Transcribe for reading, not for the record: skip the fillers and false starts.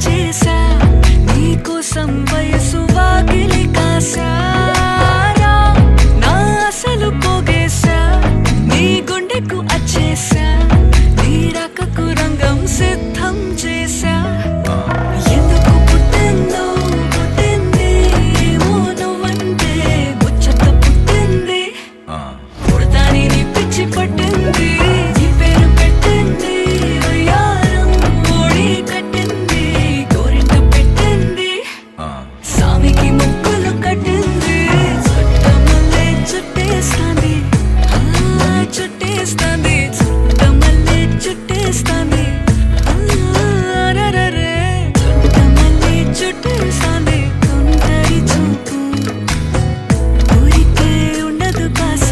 వచ్చేసా నీకోసం వయసు వాకిలి కాసారా నా అసలు పోగేశా నీ గుండెకు వచ్చేసా నీ రకకు రంగం సిద్ధం చేశా ఎందుకు పుట్టిందో పుట్టింది ఏమో నువ్వంటే ముచ్చట పుట్టింది పుడతాని నీ పిచ్చి పట్టింది నీ పేరు పెట్టింది వయ్యారం ఓడి కట్టింది గోరింట పెట్టింది సామికి ముక్కులు కట్టింది చుట్టమల్లే చుట్టేస్తాంది చుట్టేస్తాంది